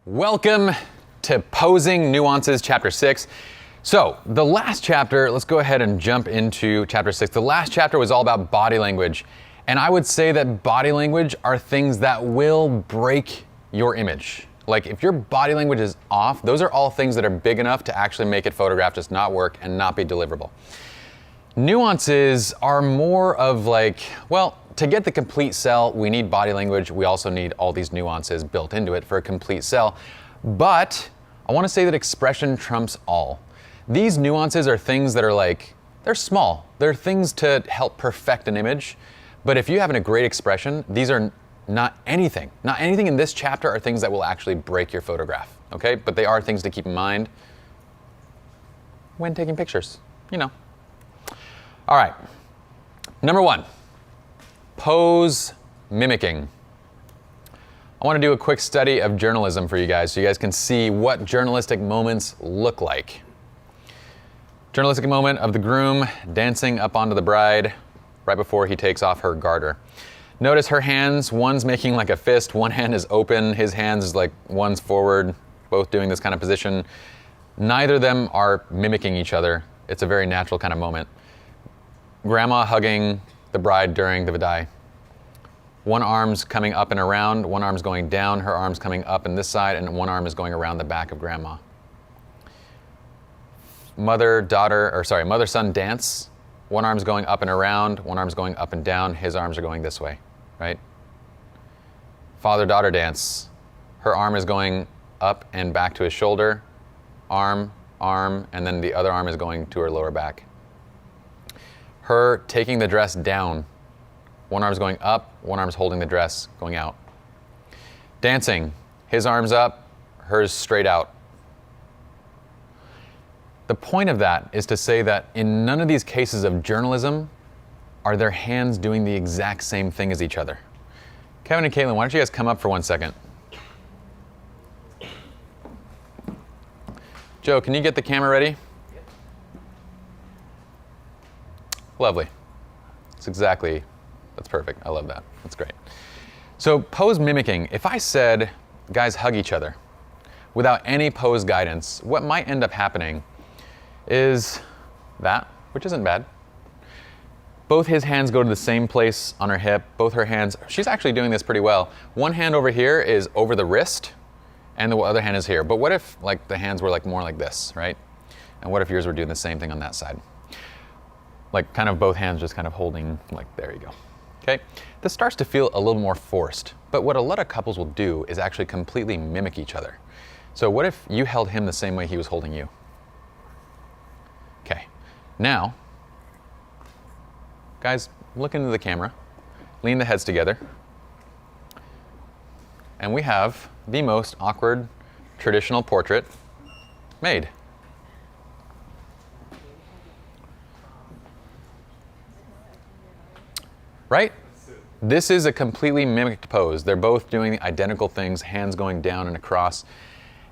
Welcome to Posing Nuances, Chapter 6. So, the last chapter, let's go ahead and jump into Chapter 6. The last chapter was all about body language. And I would say that body language are things that will break your image. Like, if your body language is off, those are all things that are big enough to actually make it photograph just not work and not be deliverable. Nuances are more of like, well, to get the complete cell, we need body language. We also need all these nuances built into it for a complete cell. But I want to say that expression trumps all. These nuances are things that are like, they're small. They're things to help perfect an image. But if you have a great expression, these are not anything. Not anything in this chapter are things that will actually break your photograph, okay? But they are things to keep in mind when taking pictures, you know. All right, number one. Pose mimicking. I want to do a quick study of journalism for you guys so you guys can see what journalistic moments look like. Journalistic moment of the groom dancing up onto the bride right before he takes off her garter. Notice her hands, one's making like a fist, one hand is open, his hands is like one's forward, both doing this kind of position. Neither of them are mimicking each other. It's a very natural kind of moment. Grandma hugging the bride during the vidai. One arm's coming up and around, one arm's going down, her arm's coming up in this side, and one arm is going around the back of grandma. Mother-son dance. One arm's going up and around, one arm's going up and down, his arms are going this way, right? Father-daughter dance. Her arm is going up and back to his shoulder, arm, and then the other arm is going to her lower back. Her taking the dress down. One arm's going up, one arm's holding the dress, going out. Dancing. His arm's up, hers straight out. The point of that is to say that in none of these cases of journalism are their hands doing the exact same thing as each other. Kevin and Caitlin, why don't you guys come up for 1 second? Joe, can you get the camera ready? Lovely. That's perfect. I love that. That's great. So pose mimicking, if I said, guys hug each other without any pose guidance, what might end up happening is that, which isn't bad. Both his hands go to the same place on her hip, both her hands, she's actually doing this pretty well. One hand over here is over the wrist and the other hand is here. But what if like the hands were like more like this, right? And what if yours were doing the same thing on that side? Like kind of both hands just kind of holding, like there you go. Okay, this starts to feel a little more forced, but what a lot of couples will do is actually completely mimic each other. So what if you held him the same way he was holding you? Okay, now, guys, look into the camera, lean the heads together, and we have the most awkward traditional portrait made. Right? This is a completely mimicked pose. They're both doing the identical things, hands going down and across.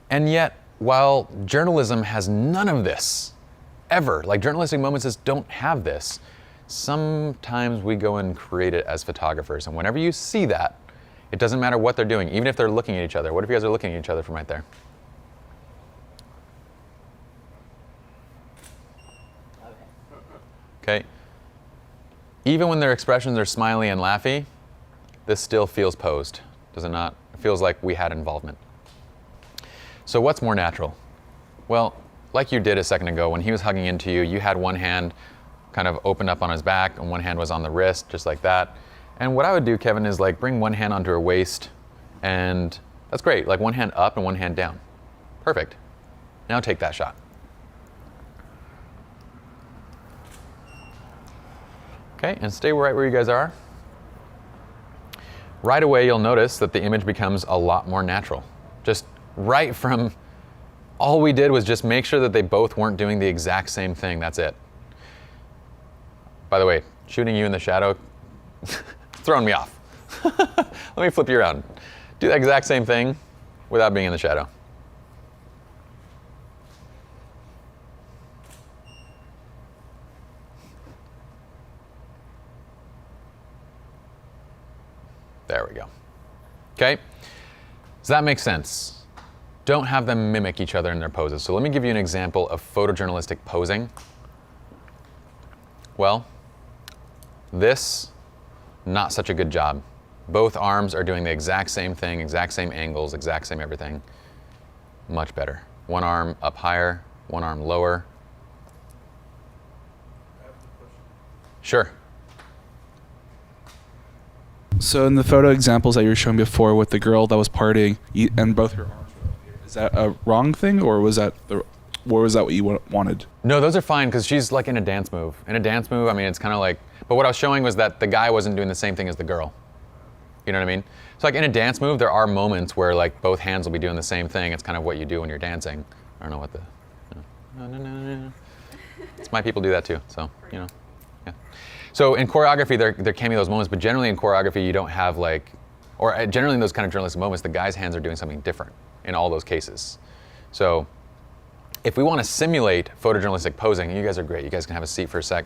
And yet, while journalism has none of this, ever, like journalistic moments just don't have this, sometimes we go and create it as photographers. And whenever you see that, it doesn't matter what they're doing, even if they're looking at each other. What if you guys are looking at each other from right there? Okay. Even when their expressions are smiley and laughy, this still feels posed, does it not? It feels like we had involvement. So what's more natural? Well, like you did a second ago, when he was hugging into you, you had one hand kind of opened up on his back and one hand was on the wrist, just like that. And what I would do, Kevin, is like bring one hand onto her waist, and that's great, like one hand up and one hand down. Perfect. Now take that shot. Okay, and stay right where you guys are. Right away, you'll notice that the image becomes a lot more natural. Just right from, all we did was just make sure that they both weren't doing the exact same thing, that's it. By the way, shooting you in the shadow, throwing me off. Let me flip you around. Do the exact same thing without being in the shadow. There we go. Okay, does that make sense? don't have them mimic each other in their poses. So let me give you an example of photojournalistic posing. Well, this, not such a good job. Both arms are doing the exact same thing, exact same angles, exact same everything. Much better. One arm up higher, one arm lower. Sure. So in the photo examples that you were showing before with the girl that was partying and both her arms were up here, is that a wrong thing, or was that what you wanted? No, those are fine because she's like in a dance move. In a dance move, I mean, it's kind of like, but what I was showing was that the guy wasn't doing the same thing as the girl. You know what I mean? So like in a dance move, there are moments where like both hands will be doing the same thing. It's kind of what you do when you're dancing. I don't know what the, no. It's my people do that too, so, you know, yeah. So in choreography, there can be those moments, but generally in choreography, you don't have like, or generally in those kind of journalistic moments, the guy's hands are doing something different in all those cases. So if we want to simulate photojournalistic posing, you guys are great. You guys can have a seat for a sec.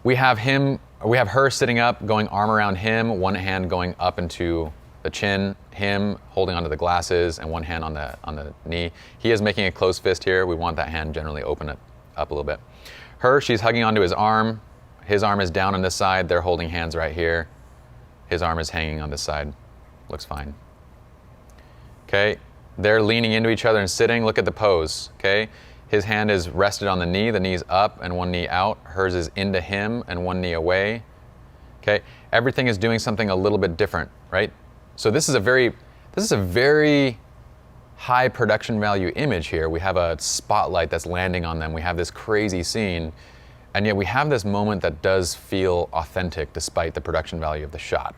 We have her sitting up, going arm around him, one hand going up into the chin, him holding onto the glasses, and one hand on the knee. He is making a closed fist here. We want that hand generally open it up a little bit. Her, she's hugging onto his arm. His arm is down on this side. They're holding hands right here. His arm is hanging on this side. Looks fine. Okay, they're leaning into each other and sitting. Look at the pose, okay? His hand is rested on the knee's up and one knee out. Hers is into him and one knee away. Okay, everything is doing something a little bit different, right? So this is a very high production value image here. We have a spotlight that's landing on them. We have this crazy scene, and yet we have this moment that does feel authentic despite the production value of the shot.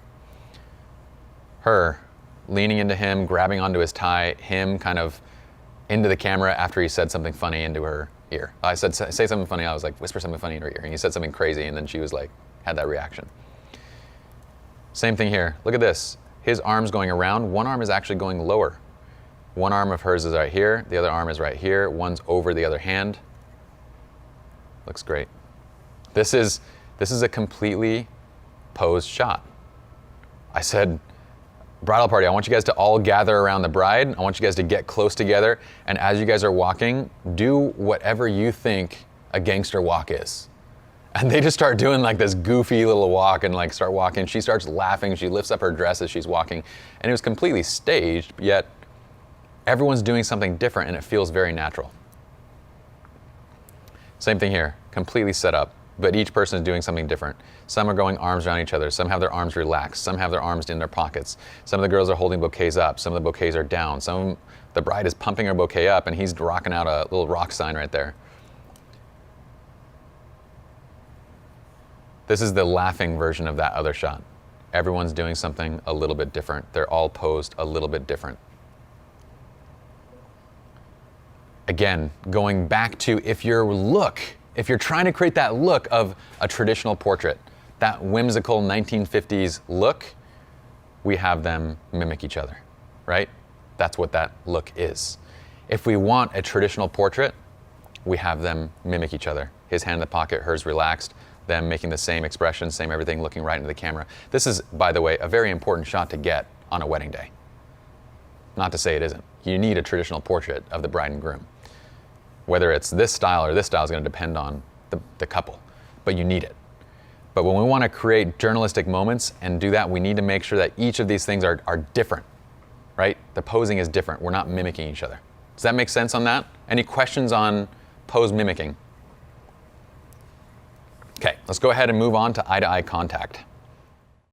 Her leaning into him, grabbing onto his tie, him kind of into the camera after he said something funny into her ear. I said, say something funny. I was like, whisper something funny in her ear. And he said something crazy, and then she was like, had that reaction. Same thing here. Look at this. His arm's going around. One arm is actually going lower. One arm of hers is right here. The other arm is right here. One's over the other hand. Looks great. This is a completely posed shot. I said, bridal party, I want you guys to all gather around the bride. I want you guys to get close together. And as you guys are walking, do whatever you think a gangster walk is. And they just start doing like this goofy little walk and like start walking. She starts laughing. She lifts up her dress as she's walking. And it was completely staged, yet everyone's doing something different and it feels very natural. Same thing here, completely set up, but each person is doing something different. Some are going arms around each other. Some have their arms relaxed. Some have their arms in their pockets. Some of the girls are holding bouquets up. Some of the bouquets are down. The bride is pumping her bouquet up and he's rocking out a little rock sign right there. This is the laughing version of that other shot. Everyone's doing something a little bit different. They're all posed a little bit different. Again, going back to if you're trying to create that look of a traditional portrait, that whimsical 1950s look, we have them mimic each other, right? That's what that look is. If we want a traditional portrait, we have them mimic each other. His hand in the pocket, hers relaxed, them making the same expression, same everything, looking right into the camera. This is, by the way, a very important shot to get on a wedding day. Not to say it isn't. You need a traditional portrait of the bride and groom. Whether it's this style or this style is going to depend on the couple, but you need it. But when we want to create journalistic moments and do that, we need to make sure that each of these things are different, right? The posing is different. We're not mimicking each other. Does that make sense on that? Any questions on pose mimicking? Okay, let's go ahead and move on to eye-to-eye contact.